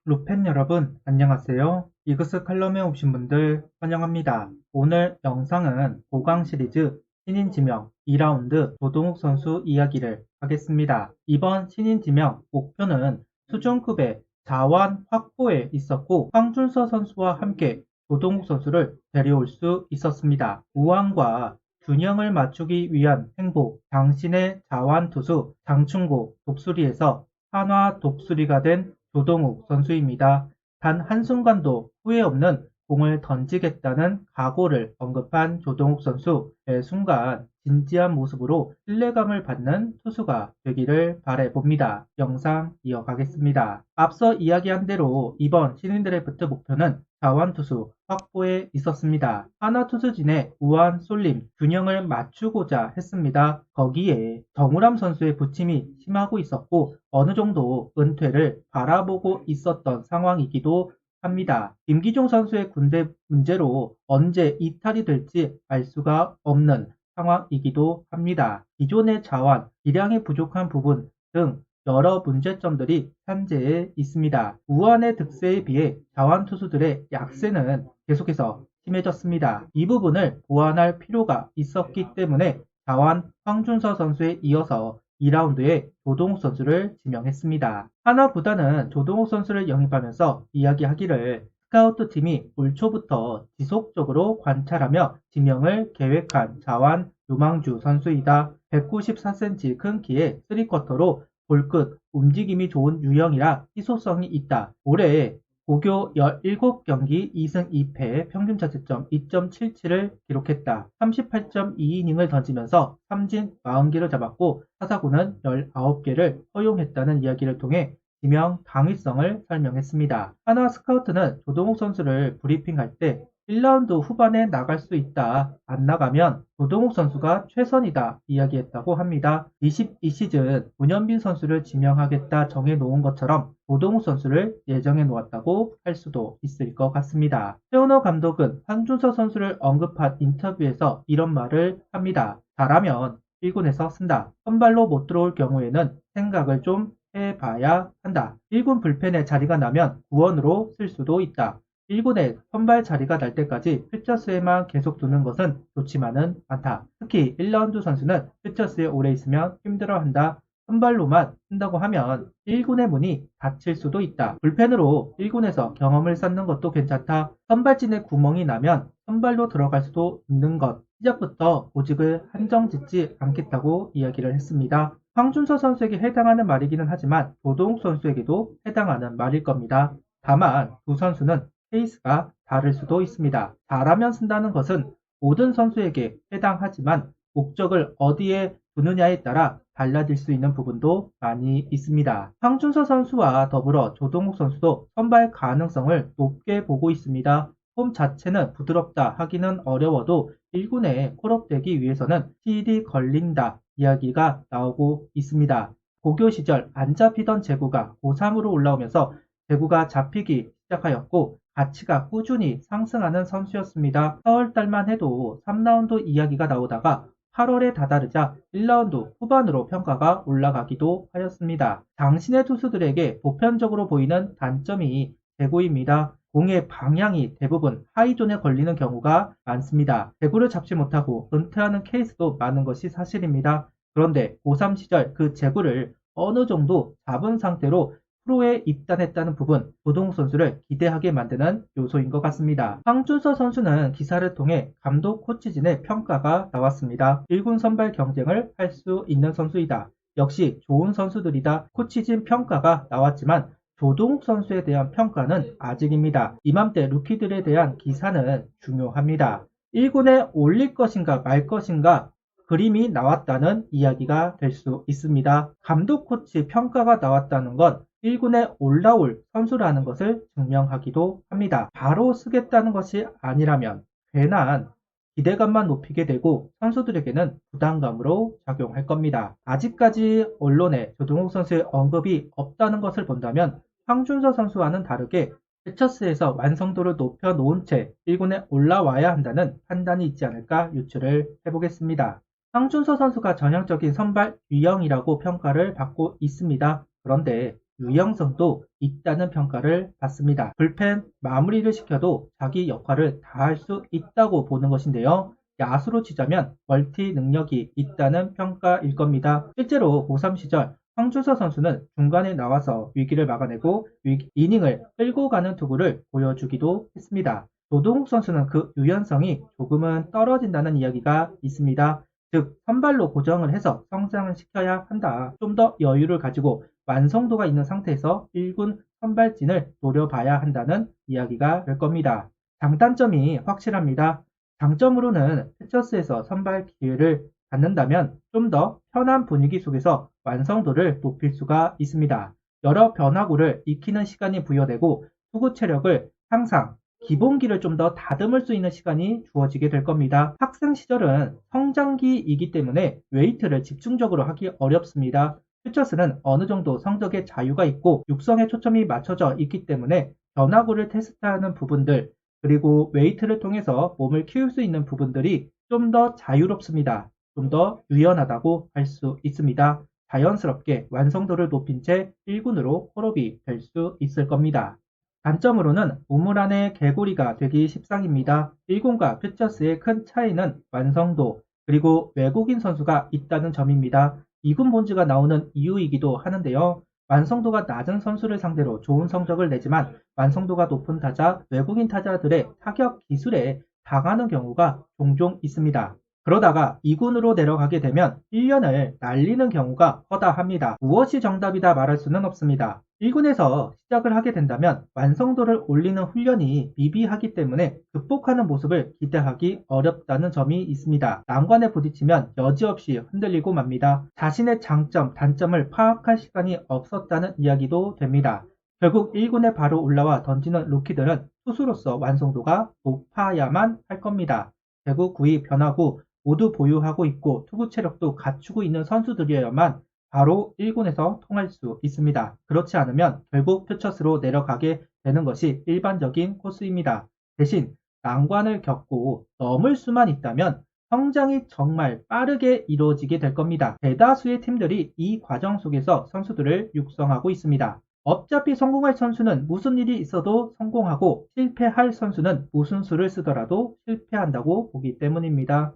루펜 여러분, 안녕하세요. 이그스 칼럼에 오신 분들 환영합니다. 오늘 영상은 보강 시리즈 신인 지명 2라운드 조동욱 선수 이야기를 하겠습니다. 이번 신인 지명 목표는 수준급의 자완 확보에 있었고 황준서 선수와 함께 조동욱 선수를 데려올 수 있었습니다. 우왕과 균형을 맞추기 위한 행보, 당신의 자완 투수 장충고 독수리에서 한화 독수리가 된 조동욱 선수입니다. 단 한순간도 후회 없는 공을 던지겠다는 각오를 언급한 조동욱 선수, 매 순간 진지한 모습으로 신뢰감을 받는 투수가 되기를 바라봅니다. 영상 이어가겠습니다. 앞서 이야기한 대로 이번 신인 드래프트 목표는 자완투수 확보에 있었습니다. 하나 투수진의 우한 쏠림 균형을 맞추고자 했습니다. 거기에 정우람 선수의 부침이 심하고 있었고 어느 정도 은퇴를 바라보고 있었던 상황이기도 합니다. 김기종 선수의 군대 문제로 언제 이탈이 될지 알 수가 없는 상황이기도 합니다. 기존의 자원, 기량이 부족한 부분 등 여러 문제점들이 현재에 있습니다. 우한의 득세에 비해 자완 투수들의 약세는 계속해서 심해졌습니다. 이 부분을 보완할 필요가 있었기 때문에 자완 황준서 선수에 이어서 2라운드에 조동욱 선수를 지명했습니다. 하나보다는 조동욱 선수를 영입하면서 이야기하기를 스카우트 팀이 올 초부터 지속적으로 관찰하며 지명을 계획한 자완 유망주 선수이다. 194cm 큰 키에 3쿼터로 볼끝 움직임이 좋은 유형이라 희소성이 있다. 올해 고교 17경기 2승 2패 평균 자책점 2.77을 기록했다. 38.2이닝을 던지면서 삼진 40개를 잡았고 타사구는 19개를 허용했다는 이야기를 통해 지명 당위성을 설명했습니다. 하나 스카우트는 조동욱 선수를 브리핑할 때 1라운드 후반에 나갈 수 있다. 안 나가면 조동욱 선수가 최선이다. 이야기했다고 합니다. 22시즌 문현빈 선수를 지명하겠다 정해놓은 것처럼 조동욱 선수를 예정해 놓았다고 할 수도 있을 것 같습니다. 최원호 감독은 황준서 선수를 언급한 인터뷰에서 이런 말을 합니다. 잘하면 1군에서 쓴다. 선발로 못 들어올 경우에는 생각을 좀 해봐야 한다. 1군 불펜에 자리가 나면 구원으로 쓸 수도 있다. 1군에 선발 자리가 날 때까지 퓨처스에만 계속 두는 것은 좋지만은 않다. 특히 1라운드 선수는 퓨처스에 오래 있으면 힘들어한다. 선발로만 쓴다고 하면 1군의 문이 닫힐 수도 있다. 불펜으로 1군에서 경험을 쌓는 것도 괜찮다. 선발진에 구멍이 나면 선발로 들어갈 수도 있는 것. 시작부터 보직을 한정짓지 않겠다고 이야기를 했습니다. 황준서 선수에게 해당하는 말이기는 하지만 조동욱 선수에게도 해당하는 말일 겁니다. 다만 두 선수는 케이스가 다를 수도 있습니다. 잘하면 쓴다는 것은 모든 선수에게 해당하지만 목적을 어디에 두느냐에 따라 달라질 수 있는 부분도 많이 있습니다. 황준서 선수와 더불어 조동욱 선수도 선발 가능성을 높게 보고 있습니다. 폼 자체는 부드럽다 하기는 어려워도 1군에 콜업되기 위해서는 필이 걸린다 이야기가 나오고 있습니다. 고교 시절 안 잡히던 제구가 고3으로 올라오면서 제구가 잡히기 시작하였고 가치가 꾸준히 상승하는 선수였습니다. 4월달만 해도 3라운드 이야기가 나오다가 8월에 다다르자 1라운드 후반으로 평가가 올라가기도 하였습니다. 당신의 투수들에게 보편적으로 보이는 단점이 제구입니다. 공의 방향이 대부분 하이존에 걸리는 경우가 많습니다. 제구를 잡지 못하고 은퇴하는 케이스도 많은 것이 사실입니다. 그런데 고3 시절 그 제구를 어느 정도 잡은 상태로 프로에 입단했다는 부분, 조동욱 선수를 기대하게 만드는 요소인 것 같습니다. 황준서 선수는 기사를 통해 감독 코치진의 평가가 나왔습니다. 1군 선발 경쟁을 할 수 있는 선수이다. 역시 좋은 선수들이다. 코치진 평가가 나왔지만 조동욱 선수에 대한 평가는 아직입니다. 이맘때 루키들에 대한 기사는 중요합니다. 1군에 올릴 것인가 말 것인가 그림이 나왔다는 이야기가 될 수 있습니다. 감독 코치 평가가 나왔다는 건 1군에 올라올 선수라는 것을 증명하기도 합니다. 바로 쓰겠다는 것이 아니라면 괜한 기대감만 높이게 되고 선수들에게는 부담감으로 작용할 겁니다. 아직까지 언론에 조동욱 선수의 언급이 없다는 것을 본다면 황준서 선수와는 다르게 해처스에서 완성도를 높여놓은 채 1군에 올라와야 한다는 판단이 있지 않을까 유추를 해보겠습니다. 황준서 선수가 전형적인 선발 유형이라고 평가를 받고 있습니다. 그런데 유연성도 있다는 평가를 받습니다. 불펜 마무리를 시켜도 자기 역할을 다할 수 있다고 보는 것인데요. 야수로 치자면 멀티 능력이 있다는 평가일 겁니다. 실제로 고3 시절 황준서 선수는 중간에 나와서 위기를 막아내고 이닝을 끌고 가는 투구를 보여주기도 했습니다. 조동욱 선수는 그 유연성이 조금은 떨어진다는 이야기가 있습니다. 즉 선발로 고정을 해서 성장을 시켜야 한다. 좀 더 여유를 가지고 완성도가 있는 상태에서 1군 선발진을 노려봐야 한다는 이야기가 될 겁니다. 장단점이 확실합니다. 장점으로는 피처스에서 선발 기회를 갖는다면 좀 더 편한 분위기 속에서 완성도를 높일 수가 있습니다. 여러 변화구를 익히는 시간이 부여되고 투구 체력을 항상 기본기를 좀 더 다듬을 수 있는 시간이 주어지게 될 겁니다. 학생 시절은 성장기이기 때문에 웨이트를 집중적으로 하기 어렵습니다. 퓨처스는 어느 정도 성적의 자유가 있고 육성에 초점이 맞춰져 있기 때문에 변화구를 테스트하는 부분들 그리고 웨이트를 통해서 몸을 키울 수 있는 부분들이 좀 더 자유롭습니다. 좀 더 유연하다고 할 수 있습니다. 자연스럽게 완성도를 높인 채 1군으로 콜업이 될 수 있을 겁니다. 단점으로는 우물 안의 개구리가 되기 십상입니다. 1군과 퓨처스의 큰 차이는 완성도 그리고 외국인 선수가 있다는 점입니다. 2군 본즈가 나오는 이유이기도 하는데요. 완성도가 낮은 선수를 상대로 좋은 성적을 내지만 완성도가 높은 타자, 외국인 타자들의 타격 기술에 당하는 경우가 종종 있습니다. 그러다가 2군으로 내려가게 되면 1년을 날리는 경우가 허다합니다. 무엇이 정답이다 말할 수는 없습니다. 1군에서 시작을 하게 된다면 완성도를 올리는 훈련이 미비하기 때문에 극복하는 모습을 기대하기 어렵다는 점이 있습니다. 난관에 부딪히면 여지없이 흔들리고 맙니다. 자신의 장점, 단점을 파악할 시간이 없었다는 이야기도 됩니다. 결국 1군에 바로 올라와 던지는 루키들은 투수로서 완성도가 높아야만 할 겁니다. 배구, 구위, 변화구 모두 보유하고 있고 투구 체력도 갖추고 있는 선수들이어야만 바로 1군에서 통할 수 있습니다. 그렇지 않으면 결국 퓨처스로 내려가게 되는 것이 일반적인 코스입니다. 대신 난관을 겪고 넘을 수만 있다면 성장이 정말 빠르게 이루어지게 될 겁니다. 대다수의 팀들이 이 과정 속에서 선수들을 육성하고 있습니다. 어차피 성공할 선수는 무슨 일이 있어도 성공하고 실패할 선수는 무슨 수를 쓰더라도 실패한다고 보기 때문입니다.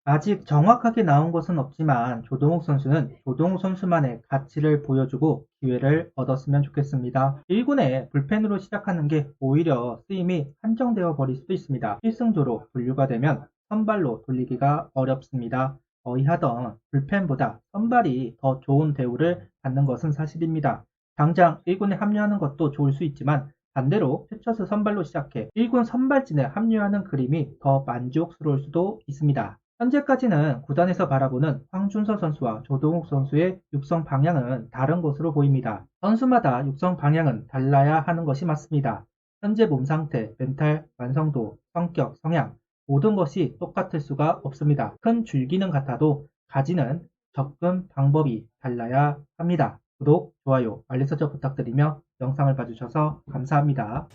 아직 정확하게 나온 것은 없지만 조동욱 선수는 조동욱 선수만의 가치를 보여주고 기회를 얻었으면 좋겠습니다. 1군에 불펜으로 시작하는 게 오히려 쓰임이 한정되어 버릴 수도 있습니다. 필승조로 분류가 되면 선발로 돌리기가 어렵습니다. 어이하던 불펜보다 선발이 더 좋은 대우를 받는 것은 사실입니다. 당장 1군에 합류하는 것도 좋을 수 있지만 반대로 퓨처스 선발로 시작해 1군 선발진에 합류하는 그림이 더 만족스러울 수도 있습니다. 현재까지는 구단에서 바라보는 황준서 선수와 조동욱 선수의 육성 방향은 다른 것으로 보입니다. 선수마다 육성 방향은 달라야 하는 것이 맞습니다. 현재 몸 상태, 멘탈, 완성도, 성격, 성향 모든 것이 똑같을 수가 없습니다. 큰 줄기는 같아도 가지는 접근 방법이 달라야 합니다. 구독, 좋아요, 알림 설정 부탁드리며 영상을 봐주셔서 감사합니다.